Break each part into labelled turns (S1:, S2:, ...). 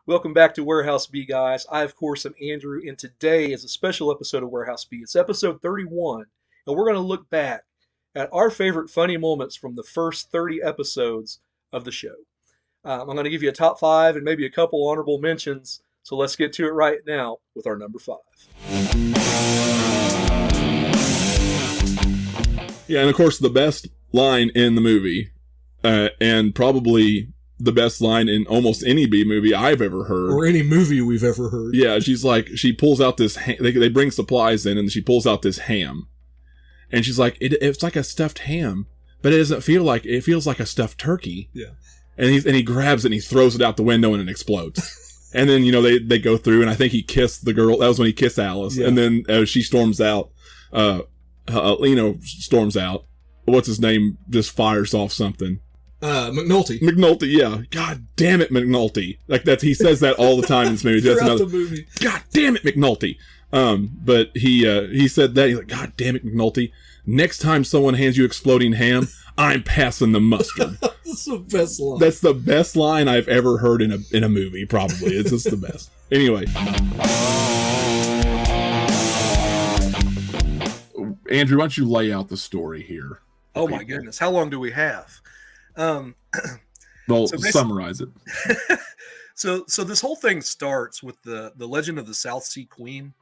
S1: Welcome back to Warehouse B, guys. I, of course, am Andrew, and today is a special episode of Warehouse B. It's episode 31, and we're going to look back at our favorite funny moments from the first 30 episodes of the show. I'm going to give you a top five and maybe a couple honorable mentions, so let's get to it right now with our number five.
S2: Yeah, and of course, the best line in the movie, and probably the best line in almost any B movie I've ever heard.
S3: Or any movie we've ever heard.
S2: Yeah, she's like, she pulls out this, they bring supplies in, and she pulls out this ham. And she's like, it's like a stuffed ham, but it doesn't feel like, it feels like a stuffed turkey.
S3: Yeah.
S2: And he grabs it and he throws it out the window and it explodes. And then, they go through, and I think he kissed the girl. That was when he kissed Alice. Yeah. And then she storms out, storms out. What's his name? Just fires off something.
S3: McNulty.
S2: McNulty, yeah. God damn it, McNulty. Like he says that all the time in this movie.
S3: Throughout the movie.
S2: God damn it, McNulty. But he said that. He's like, God damn it, McNulty. Next time someone hands you exploding ham, I'm passing the mustard.
S3: That's the best line.
S2: That's the best line I've ever heard in a movie, probably. It's just the best. Anyway. Andrew, why don't you lay out the story here?
S1: Oh my goodness. How long do we have?
S2: Well, summarize it.
S1: So this whole thing starts with the legend of the South Sea Queen,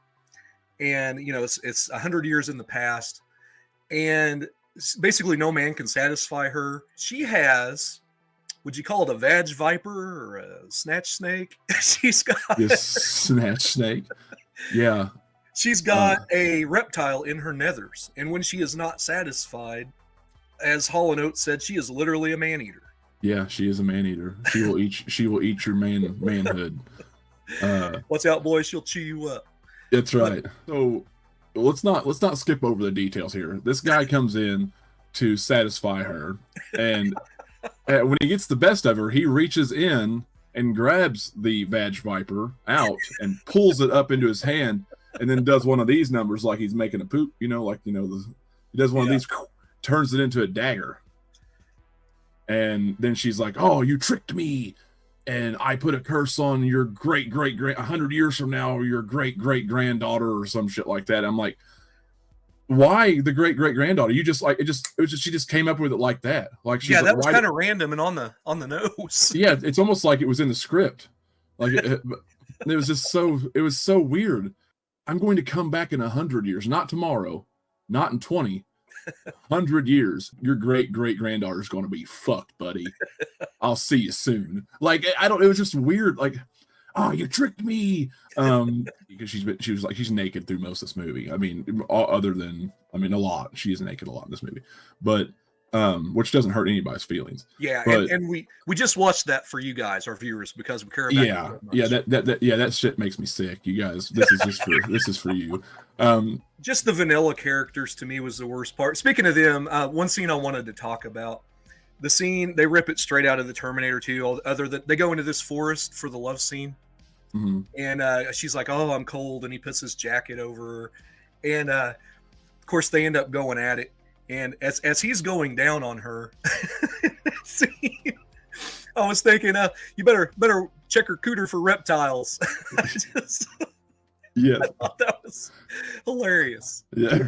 S1: and it's 100 years in the past, and basically no man can satisfy her. She has, would you call it a vag viper or a snatch snake? She's got
S2: this snatch snake. Yeah.
S1: She's got a reptile in her nethers, and when she is not satisfied, as Hall & Oates said, she is literally a man-eater.
S2: Yeah, she is a man-eater. She will eat your manhood.
S1: Watch out, boy, she'll chew you up.
S2: That's right. So let's not skip over the details here. This guy comes in to satisfy her, and when he gets the best of her, he reaches in and grabs the vag viper out and pulls it up into his hand, and then does one of these numbers like he's making a poop, he does one of these, turns it into a dagger. And then she's like, oh, you tricked me, and I put a curse on your great 100 years from now, your great granddaughter or some shit like that. I'm like, why the great granddaughter? You just like she just came up with it like that. Like, she's
S1: that was kind of random and on the nose.
S2: Yeah, it's almost like it was in the script. Like it was just so weird. I'm going to come back in 100 years, not tomorrow, not in 20. 100 years, your great granddaughter is going to be fucked, buddy. I'll see you soon. Like, it was just weird. Like, oh, you tricked me. Because she's naked through most of this movie. I mean, a lot. She is naked a lot in this movie, but which doesn't hurt anybody's feelings.
S1: Yeah, but, and we just watched that for you guys, our viewers, because we care about you so much.
S2: That shit makes me sick. You guys, this is for you.
S1: Just the vanilla characters to me was the worst part. Speaking of them, one scene I wanted to talk about, the scene, they rip it straight out of the Terminator 2. They go into this forest for the love scene, and she's like, "Oh, I'm cold," and he puts his jacket over her, and of course they end up going at it. And as he's going down on her, scene, I was thinking, you better check her cooter for reptiles.
S2: Yeah,
S1: I thought that was hilarious.
S2: Yeah.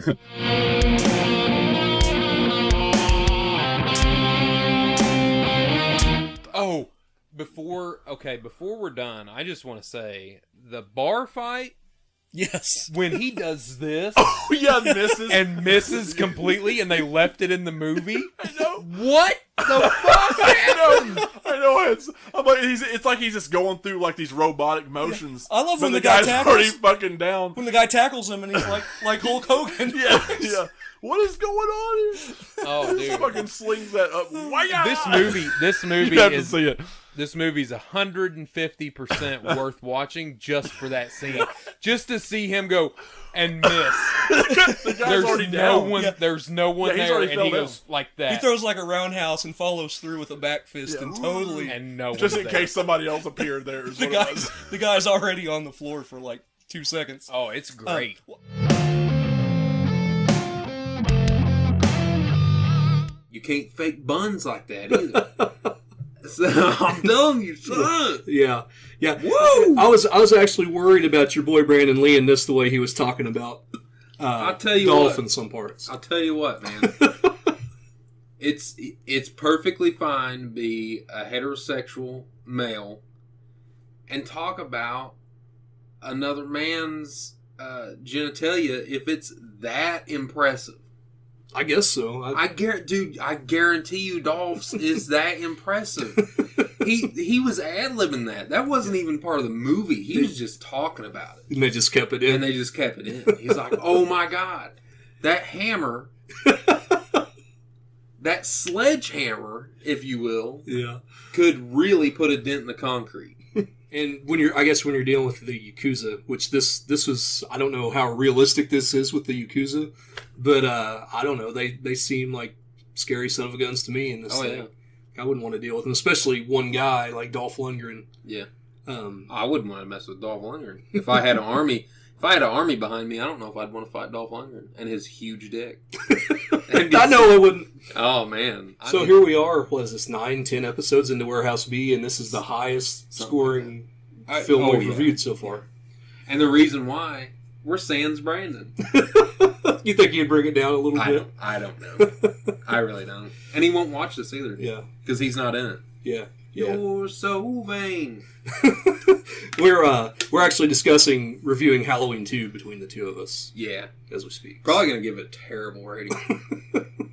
S4: Oh, before we're done, I just want to say the bar fight.
S3: Yes.
S4: When he does this.
S2: Oh, yeah,
S4: misses completely, and they left it in the movie.
S2: I know.
S4: What the fuck?
S2: I know. It's like he's just going through like these robotic motions.
S3: Yeah. I love when
S2: the
S3: guy
S2: guy's
S3: tackles,
S2: already fucking down.
S3: When the guy tackles him and he's like Hulk Hogan.
S2: Yeah. What is going on here?
S4: Oh, dude.
S2: He fucking slings that up.
S4: This movie
S2: you have
S4: is.
S2: To see it.
S4: This movie's 150% worth watching just for that scene. Just to see him go and miss.
S2: The guy's already down.
S4: There's no one there, and he goes like that.
S3: He throws like a roundhouse and follows through with a back fist and totally.
S4: And no
S2: just in
S4: there.
S2: case somebody else appeared there.
S3: The guy's already on the floor for like 2 seconds.
S4: Oh, it's great.
S5: You can't fake buns like that either. I'm telling you, son.
S6: Yeah.
S5: Woo!
S6: I was actually worried about your boy Brandon Lee and this the way he was talking about
S5: I'll tell you
S6: Dolph
S5: what.
S6: in some parts.
S5: I'll tell you what, man. It's perfectly fine to be a heterosexual male and talk about another man's genitalia if it's that impressive.
S6: I guess so.
S5: I guarantee you, Dolph's is that impressive. He was ad-libbing that. That wasn't even part of the movie. He was just talking about it.
S6: And they just kept it in.
S5: And they just kept it in. He's like, oh my God, that hammer, that sledgehammer, if you will,
S6: Yeah.
S5: could really put a dent in the concrete.
S6: And when you're dealing with the Yakuza, which this was, I don't know how realistic this is with the Yakuza, but I don't know, they seem like scary son of a guns to me in this thing. Yeah. I wouldn't want to deal with them, especially one guy like Dolph Lundgren.
S5: Yeah. I wouldn't want to mess with Dolph Lundgren. If I had an army behind me, I don't know if I'd want to fight Dolph Lundgren and his huge dick.
S6: I know I wouldn't.
S5: Oh man!
S6: So here we are. What is this? 9-10 episodes into Warehouse B, and this is the highest scoring film we've reviewed so far.
S5: And the reason why we're sans Brandon.
S6: You think he'd bring it down a little bit?
S5: I don't know. I really don't. And he won't watch this either.
S6: Yeah,
S5: because he's not in it.
S6: Yeah.
S5: You're so vain.
S6: We're actually discussing reviewing Halloween 2 between the two of us.
S5: Yeah,
S6: as we speak.
S5: Probably gonna give it a terrible rating.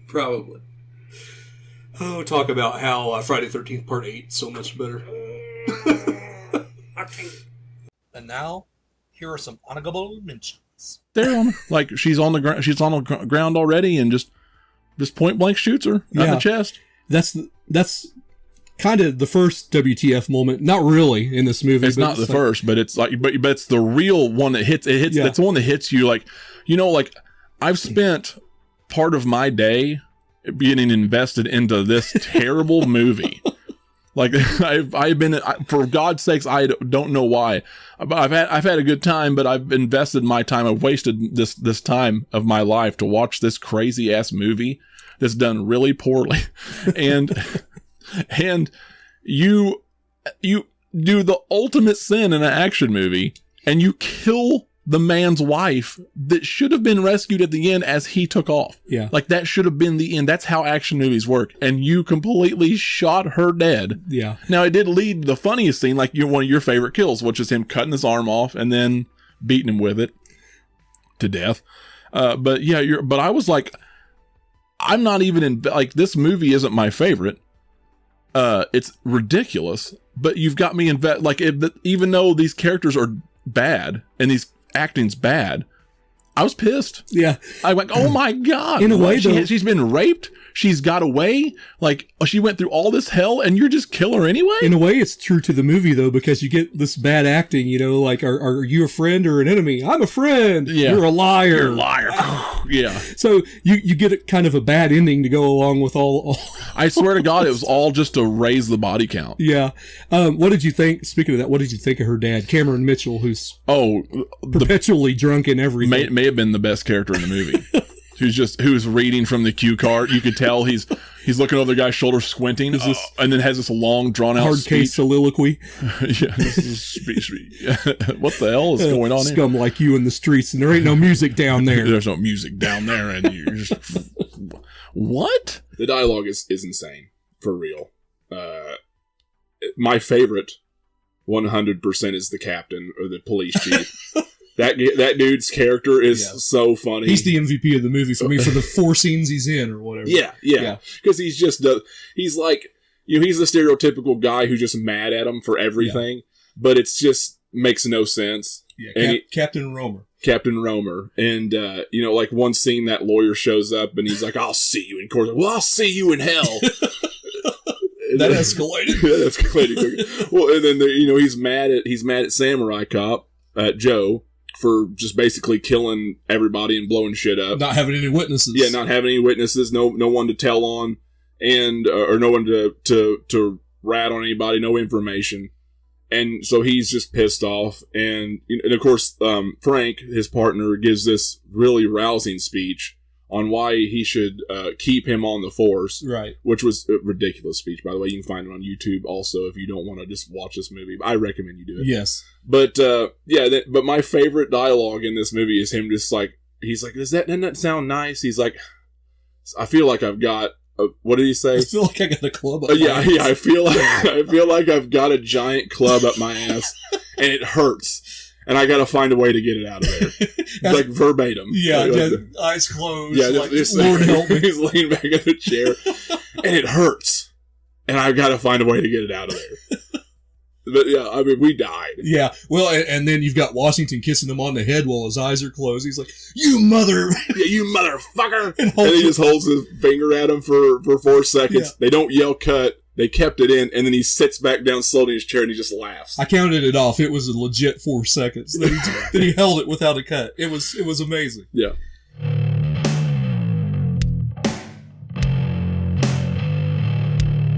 S5: Probably.
S6: Oh, talk about how Friday the 13th Part 8 so much better.
S7: And now, here are some honorable mentions.
S2: There, like she's on the ground. She's on the ground already, and just point blank shoots her in the chest.
S8: That's kind of the first WTF moment. Not really in this movie.
S2: It's not the first, but it's like, but it's the real one that hits. It hits. Yeah. That's the one that hits you. Like, like I've spent part of my day being invested into this terrible movie. Like I've been, for God's sakes, I don't know why. I've had a good time, but I've invested my time. I've wasted this time of my life to watch this crazy ass movie that's done really poorly, and you do the ultimate sin in an action movie, and you kill the man's wife that should have been rescued at the end as he took off.
S8: Yeah.
S2: Like that should have been the end. That's how action movies work. And you completely shot her dead.
S8: Yeah.
S2: Now it did lead to the funniest scene, like one of your favorite kills, which is him cutting his arm off and then beating him with it to death. But yeah, but I was like, I'm not even this movie isn't my favorite. It's ridiculous, but you've got me even though these characters are bad and these acting's bad, I was pissed.
S8: Yeah.
S2: I went, oh my God.
S8: In a way,
S2: she's been raped. She's got away. Like, she went through all this hell and you're just kill her anyway?
S8: In a way, it's true to the movie, though, because you get this bad acting, like, are you a friend or an enemy? I'm a friend.
S2: Yeah.
S8: You're a liar.
S2: You're a liar. Yeah.
S8: So you get kind of a bad ending to go along with all
S2: I swear to God, it was all just to raise the body count.
S8: Yeah. What did you think, speaking of that, what did you think of her dad, Cameron Mitchell, who's perpetually drunk in everything?
S2: May have been the best character in the movie. who's reading from the cue card. You could tell he's looking over the guy's shoulder, squinting, and then has this long, drawn out
S8: hard case soliloquy.
S2: Yeah, this is speech. What the hell is going on?
S8: Scum
S2: here?
S8: Like you in the streets, and there ain't no music down there.
S2: There's no music down there, and you're just what?
S9: The dialogue is insane for real. My favorite, 100%, is the captain or the police chief. That dude's character is so funny.
S8: He's the MVP of the movie for me for the 4 scenes he's in or whatever.
S9: Yeah. Because he's just he's like, he's the stereotypical guy who's just mad at him for everything, but it's just makes no sense.
S8: Yeah, Captain Romer.
S9: Captain Romer. And, like one scene that lawyer shows up and he's like, I'll see you in court. Well, I'll see you in hell.
S8: That escalated.
S9: That escalated. Well, and then, he's mad at Samurai Cop, Joe, for just basically killing everybody and blowing shit up.
S8: Not having any witnesses.
S9: Yeah, not having any witnesses, no one to tell on, and or no one to rat on anybody, no information. And so he's just pissed off. And of course, Frank, his partner, gives this really rousing speech on why he should keep him on the force.
S8: Right.
S9: Which was a ridiculous speech, by the way. You can find it on YouTube also if you don't want to just watch this movie. I recommend you do it.
S8: Yes.
S9: But but my favorite dialogue in this movie is him just like, he's like, doesn't that sound nice? He's like, I feel like I've got what did he say?
S8: I feel like I got a club up
S9: yeah, I feel like I've got a giant club up my ass and it hurts. And I gotta find a way to get it out of there. It's like verbatim.
S8: Yeah,
S9: like,
S8: eyes closed.
S9: Yeah,
S8: like, Lord help me.
S9: He's leaning back in the chair, and it hurts. And I've got to find a way to get it out of there. But yeah, I mean, we died.
S8: Yeah, well, and then you've got Washington kissing him on the head while his eyes are closed. He's like, "You mother,
S9: yeah, you motherfucker!" and he just holds his finger at him for 4 seconds. Yeah. They don't yell cut. They kept it in, and then he sits back down slowly in his chair and he just laughs.
S8: I counted it off. It was a legit 4 seconds that he held it without a cut. It was amazing.
S9: Yeah.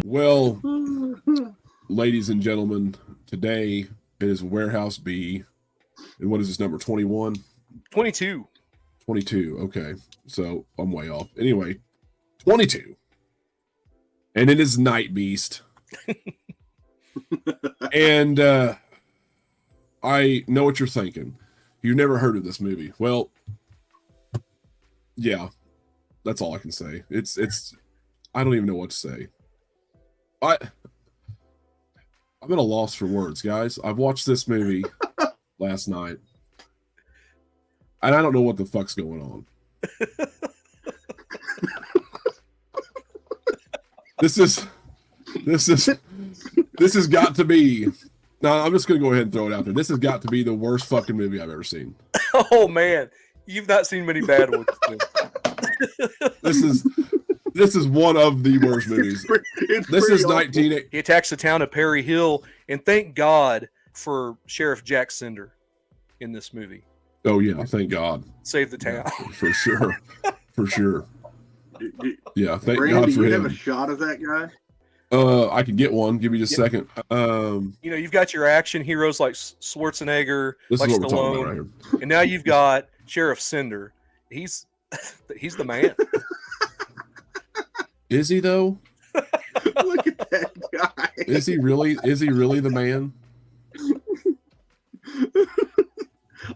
S2: Well, ladies and gentlemen, today it is Warehouse B. And what is this number? 21?
S1: 22.
S2: 22. Okay. So I'm way off. Anyway, 22. And it is Night Beast. And I know what you're thinking. You've never heard of this movie. Well, yeah. That's all I can say. It's I don't even know what to say. I'm at a loss for words, guys. I've watched this movie last night. And I don't know what the fuck's going on. This has got to be. No, I'm just gonna go ahead and throw it out there. This has got to be the worst fucking movie I've ever seen.
S1: Oh man, you've not seen many bad ones.
S2: This is one of the worst movies. This is 19.
S1: He attacks the town of Perry Hill, and thank God for Sheriff Jack Cinder in this movie.
S2: Oh yeah, thank God.
S1: Save the town.
S2: Yeah, for sure. For sure. Yeah, thank
S10: Randy,
S2: God for
S10: you
S2: him.
S10: have a shot of that guy?
S2: I can get one. Give me just a second.
S1: You know, you've got your action heroes like Schwarzenegger,
S2: This
S1: like
S2: is what we're talking
S1: Stallone,
S2: about right here.
S1: and now you've got Sheriff Cinder. He's the man.
S2: Is he though?
S10: Look at that guy.
S2: Is he really the man?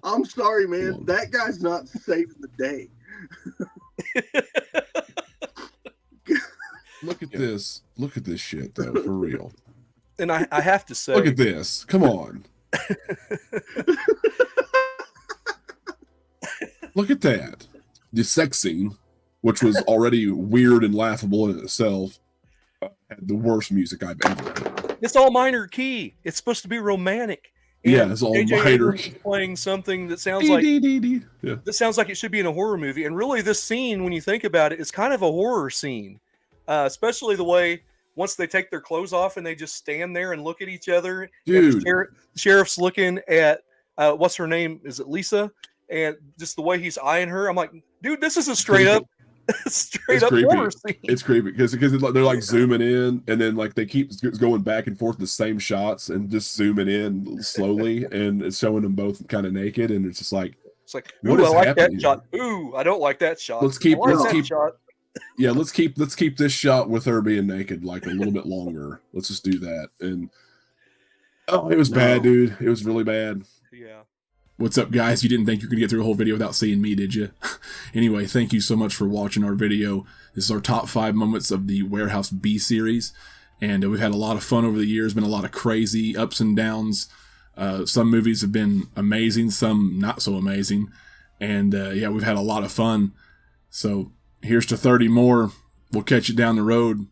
S10: I'm sorry, man. That guy's not saving the day.
S2: Look at this. Look at this shit though, for real.
S1: And I have to say,
S2: look at this. Come on. Look at that. The sex scene, which was already weird and laughable in itself, had the worst music I've ever heard.
S1: It's all minor key. It's supposed to be romantic.
S2: Yeah, it's all
S1: J.J.
S2: minor
S1: Abrams
S2: key.
S1: is playing something that sounds like
S2: Yeah.
S1: that sounds like it should be in a horror movie. And really, this scene, when you think about it, is kind of a horror scene, especially the way once they take their clothes off and they just stand there and look at each other.
S2: Dude.
S1: And the sheriff's looking at what's her name? Is it Lisa? And just the way he's eyeing her, I'm like, dude, this is a straight up
S2: creepy.
S1: horror scene.
S2: It's creepy because they're like zooming in and then like they keep going back and forth the same shots and just zooming in slowly and it's showing them both kind of naked and it's just like
S1: It's like,
S2: what
S1: ooh,
S2: is
S1: I like that
S2: happening
S1: shot. Ooh, I don't like that shot.
S2: Let's keep
S1: Shot.
S2: Yeah, let's keep this shot with her being naked like a little bit longer. Let's just do that. And it was bad, dude. It was really bad.
S1: Yeah.
S11: What's up, guys? You didn't think you could get through a whole video without seeing me, did you? Anyway, thank you so much for watching our video. This is our top 5 moments of the Warehouse B series, and we've had a lot of fun over the years, been a lot of crazy ups and downs. Some movies have been amazing, some not so amazing, and yeah, we've had a lot of fun. So here's to 30 more. We'll catch you down the road.